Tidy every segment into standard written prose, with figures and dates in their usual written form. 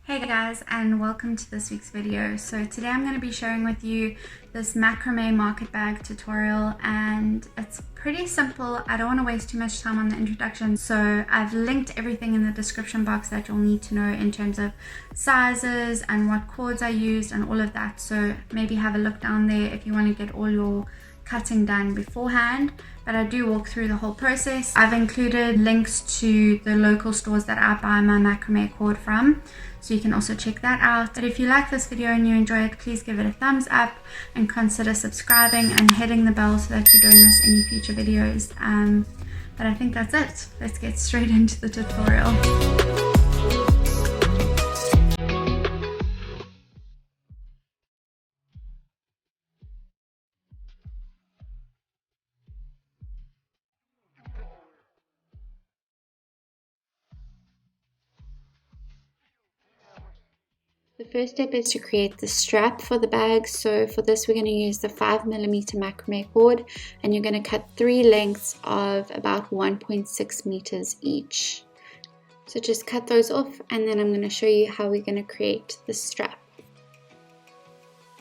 Hey guys, and welcome to this week's video. So today I'm going to be sharing with you this macrame market bag tutorial, and it's pretty simple. I don't want to waste too much time on the introduction, so I've linked everything in the description box that you'll need to know in terms of sizes and what cords I used and all of that. So maybe have a look down there if you want to get all your cutting done beforehand, but I do walk through the whole process. I've included links to the local stores that I buy my macrame cord from, so you can also check that out. But if you like this video and you enjoy it, please give it a thumbs up and consider subscribing and hitting the bell so that you don't miss any future videos. But I think that's it. Let's get straight into the tutorial. The first step is to create the strap for the bag. So for this we're going to use the 5mm macrame cord, and you're going to cut 3 lengths of about 1.6 meters each. So just cut those off, and then I'm going to show you how we're going to create the strap.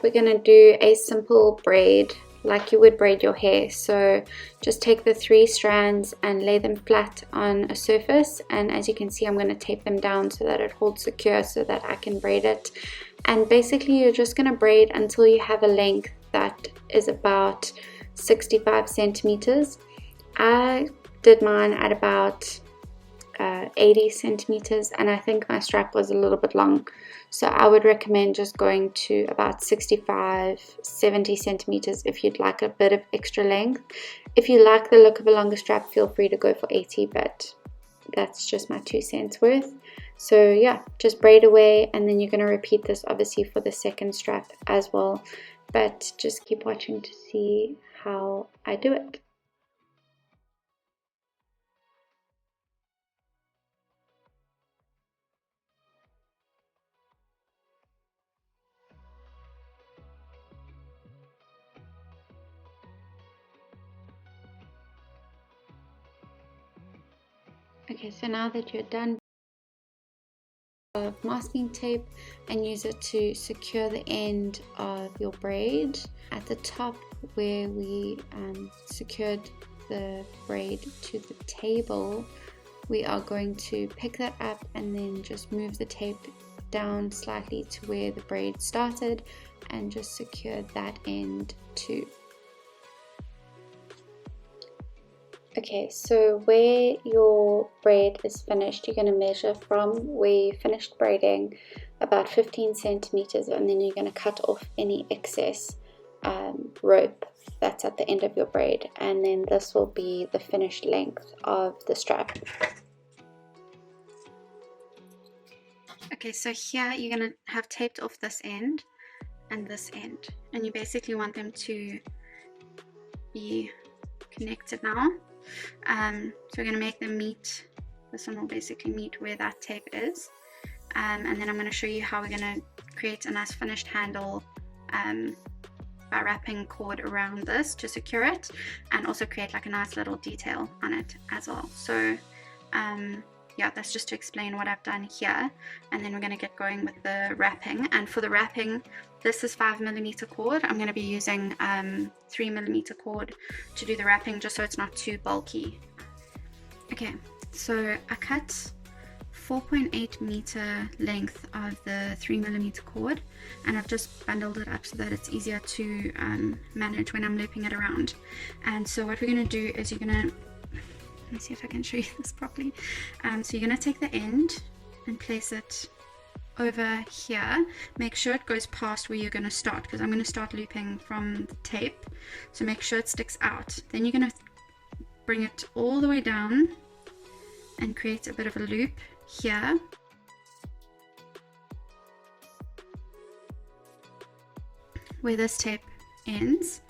We're going to do a simple braid like you would braid your hair. So just take the 3 strands and lay them flat on a surface, and as you can see I'm going to tape them down so that it holds secure so that I can braid it. And basically you're just going to braid until you have a length that is about 65 centimeters. I did mine at about 80 centimeters, and I think my strap was a little bit long, so I would recommend just going to about 65-70 centimeters if you'd like a bit of extra length. If you like the look of a longer strap, feel free to go for 80, but that's just my 2 cents worth. So yeah, just braid away, and then you're going to repeat this obviously for the second strap as well, but just keep watching to see how I do it. Okay, so now that you're done, of masking tape and use it to secure the end of your braid. At the top where we secured the braid to the table, we are going to pick that up and then just move the tape down slightly to where the braid started and just secure that end too. Okay, so where your braid is finished, you're going to measure from where you finished braiding about 15 centimeters, and then you're going to cut off any excess rope that's at the end of your braid, and then this will be the finished length of the strap. Okay, so here you're going to have taped off this end and this end, and you basically want them to be connected now. So we're going to make them meet. This one will basically meet where that tape is, and then I'm going to show you how we're going to create a nice finished handle by wrapping cord around this to secure it, and also create like a nice little detail on it as well. So yeah, that's just to explain what I've done here, and then we're going to get going with the wrapping. And for the wrapping, this is 5mm cord. I'm going to be using 3mm cord to do the wrapping, just so it's not too bulky. Okay, so I cut 4.8 meter length of the 3mm cord, and I've just bundled it up so that it's easier to manage when I'm looping it around. And so what we're going to do is you're going to, let me see if I can show you this properly. So you're going to take the end and place it over here. Make sure it goes past where you're going to start, because I'm going to start looping from the tape, so make sure it sticks out. Then you're going to bring it all the way down and create a bit of a loop here, where this tape ends.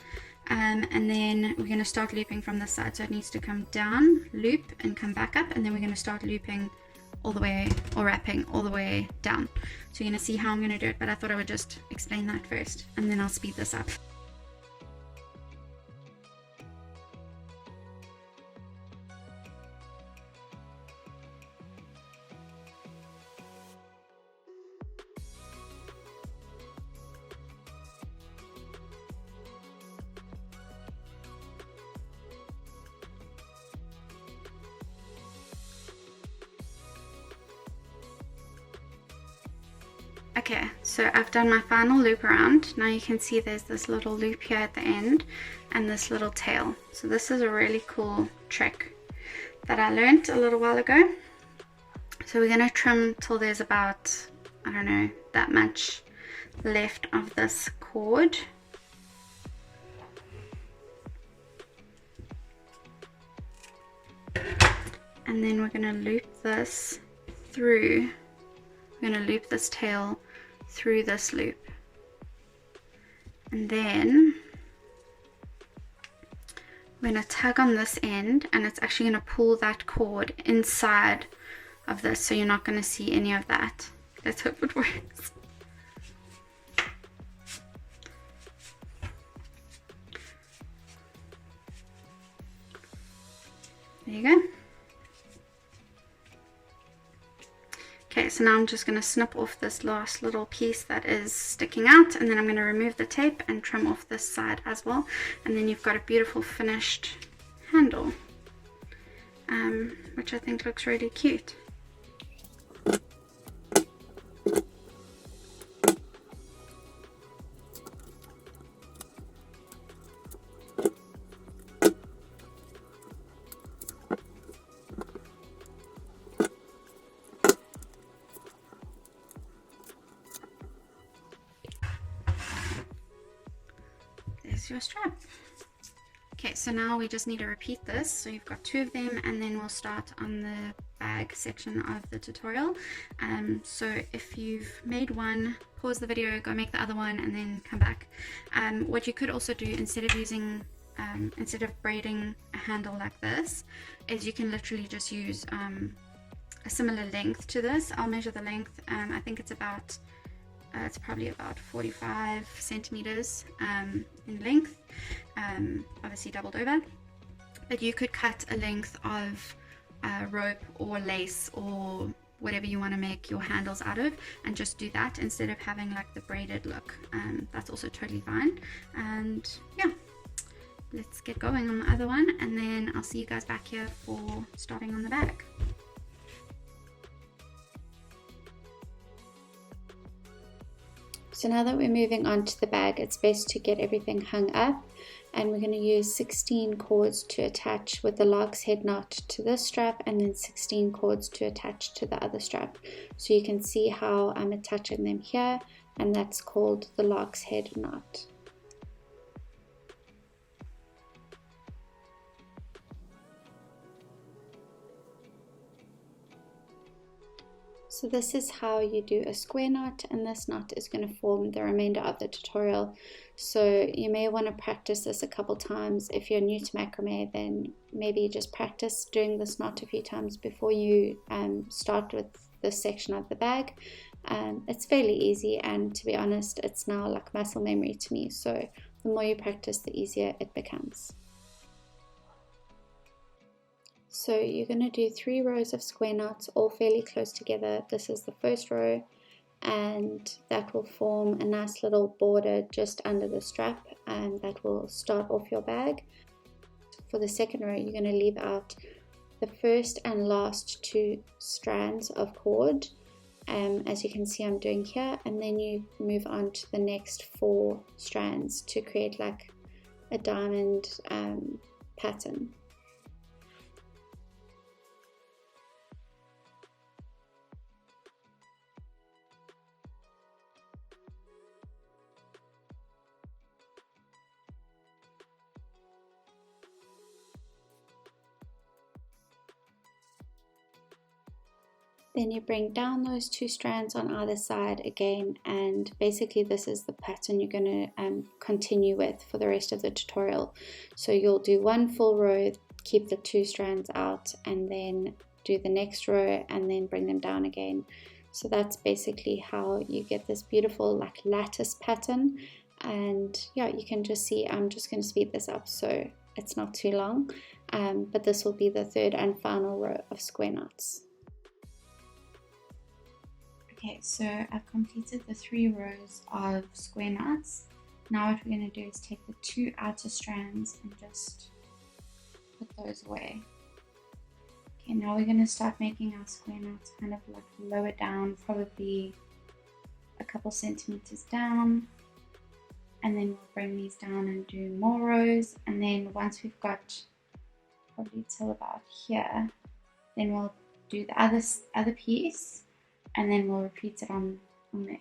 And then we're going to start looping from this side, so it needs to come down, loop, and come back up, and then we're going to start looping all the way, or wrapping all the way down. So you're going to see how I'm going to do it, but I thought I would just explain that first, and then I'll speed this up. Okay, so I've done my final loop around. Now you can see there's this little loop here at the end and this little tail. So this is a really cool trick that I learned a little while ago. So we're going to trim till there's about, I don't know, that much left of this cord. And then we're going to loop this through. We're going to loop this tail through this loop. And then we're going to tug on this end, and it's actually going to pull that cord inside of this, so you're not going to see any of that. Let's hope it works. There you go. Okay, so now I'm just going to snip off this last little piece that is sticking out, and then I'm going to remove the tape and trim off this side as well, and then you've got a beautiful finished handle, which I think looks really cute. There's your strap. Okay, so now we just need to repeat this. So you've got 2 of them, and then we'll start on the bag section of the tutorial. So if you've made one, pause the video, go make the other one, and then come back. What you could also do instead of braiding a handle like this, is you can literally just use a similar length to this. I'll measure the length. I think it's about it's probably about 45 centimeters in length, obviously doubled over. But you could cut a length of rope or lace or whatever you want to make your handles out of, and just do that instead of having like the braided look. That's also totally fine. And yeah, let's get going on the other one, and then I'll see you guys back here for starting on the bag. So now that we're moving on to the bag, it's best to get everything hung up, and we're going to use 16 cords to attach with the lark's head knot to this strap, and then 16 cords to attach to the other strap. So you can see how I'm attaching them here, and that's called the lark's head knot. So this is how you do a square knot, and this knot is going to form the remainder of the tutorial. So you may want to practice this a couple times. If you're new to macrame, then maybe just practice doing this knot a few times before you start with this section of the bag. It's fairly easy, and to be honest, it's now like muscle memory to me. So the more you practice, the easier it becomes. So you're going to do 3 rows of square knots, all fairly close together. This is the first row, and that will form a nice little border just under the strap, and that will start off your bag. For the second row, you're going to leave out the first and last 2 strands of cord, as you can see I'm doing here, and then you move on to the next 4 strands to create like a diamond pattern. Then you bring down those 2 strands on either side again, and basically this is the pattern you're going to continue with for the rest of the tutorial. So you'll do 1 full row, keep the 2 strands out, and then do the next row and then bring them down again. So that's basically how you get this beautiful like lattice pattern. And yeah, you can just see I'm just going to speed this up so it's not too long, but this will be the 3rd and final row of square knots. Okay, so I've completed the 3 rows of square knots. Now what we're going to do is take the 2 outer strands and just put those away. Okay, now we're going to start making our square knots kind of like lower down, probably couple centimeters down, and then we'll bring these down and do more rows. And then once we've got probably till about here, then we'll do the other piece, and then we'll repeat it on there.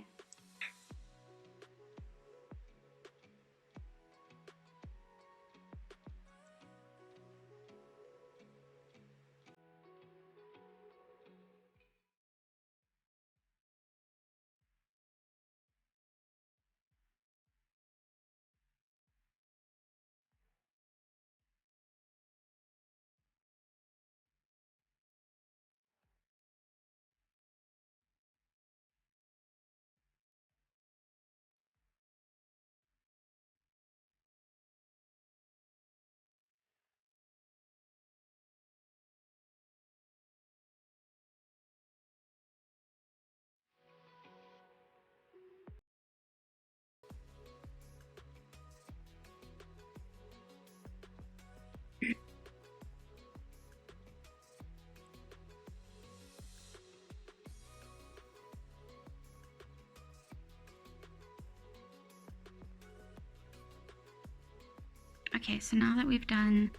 Okay, so now that we've done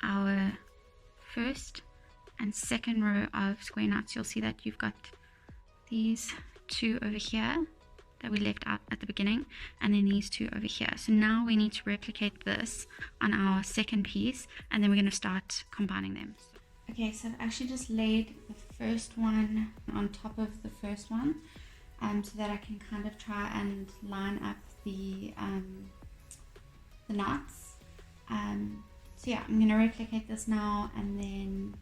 our first and second row of square knots, you'll see that you've got these two over here that we left out at the beginning, and then these two over here. So now we need to replicate this on our second piece, and then we're going to start combining them. Okay, so I've actually just laid the first one on top of the first one, so that I can kind of try and line up the knots. So yeah, I'm going to replicate this now, and then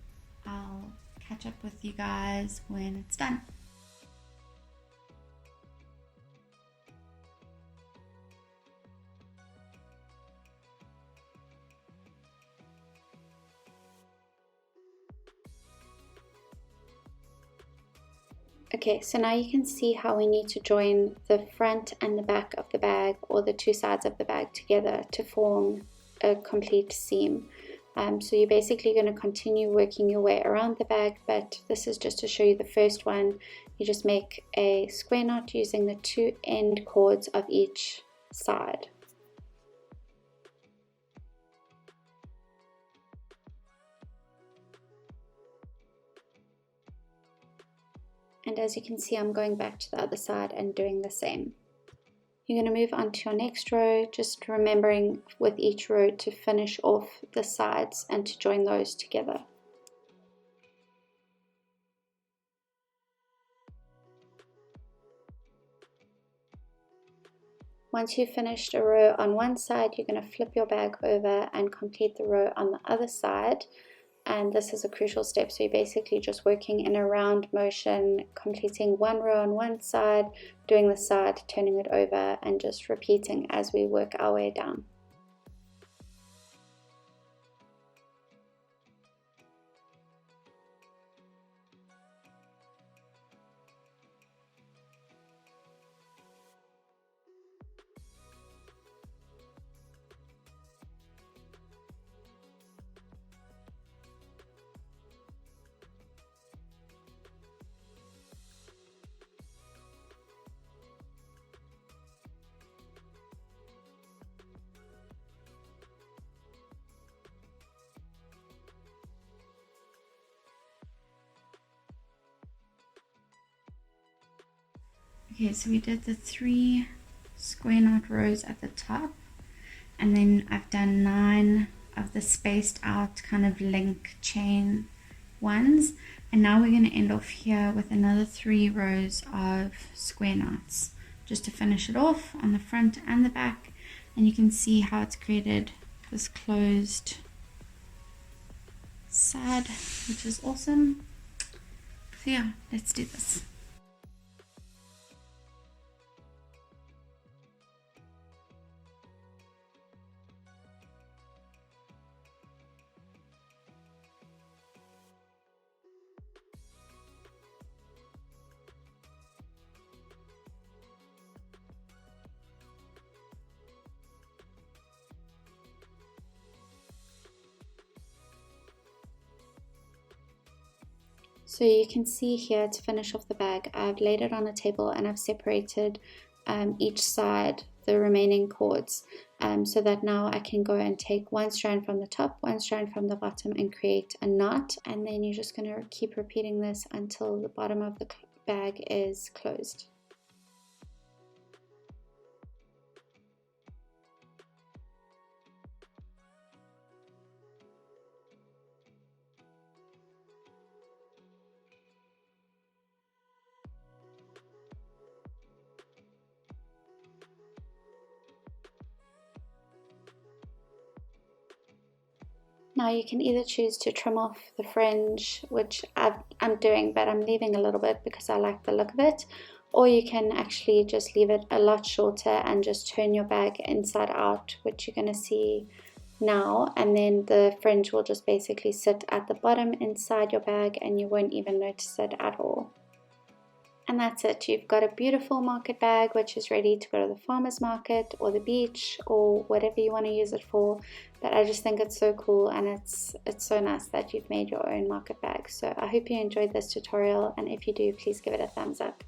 I'll catch up with you guys when it's done. Okay, so now you can see how we need to join the front and the back of the bag, or the two sides of the bag together to form a complete seam. So you're basically going to continue working your way around the bag, but this is just to show you the first one. You just make a square knot using the two end cords of each side. And as you can see, I'm going back to the other side and doing the same. You're going to move on to your next row, just remembering with each row to finish off the sides and to join those together. Once you've finished a row on one side, you're going to flip your bag over and complete the row on the other side. And this is a crucial step, so you're basically just working in a round motion, completing one row on one side, doing the side, turning it over, and just repeating as we work our way down. Okay, so we did the 3 square knot rows at the top, and then I've done 9 of the spaced out kind of link chain ones, and now we're going to end off here with another 3 rows of square knots just to finish it off on the front and the back. And you can see how it's created this closed side, which is awesome. So yeah, let's do this. So you can see here to finish off the bag, I've laid it on a table and I've separated each side, the remaining cords, so that now I can go and take one strand from the top, one strand from the bottom, and create a knot. And then you're just going to keep repeating this until the bottom of the bag is closed. Now you can either choose to trim off the fringe, which I'm doing, but I'm leaving a little bit because I like the look of it, or you can actually just leave it a lot shorter and just turn your bag inside out, which you're going to see now, and then the fringe will just basically sit at the bottom inside your bag and you won't even notice it at all. And that's it. You've got a beautiful market bag which is ready to go to the farmer's market or the beach or whatever you want to use it for. But I just think it's so cool, and it's so nice that you've made your own market bag. So I hope you enjoyed this tutorial, and if you do, please give it a thumbs up.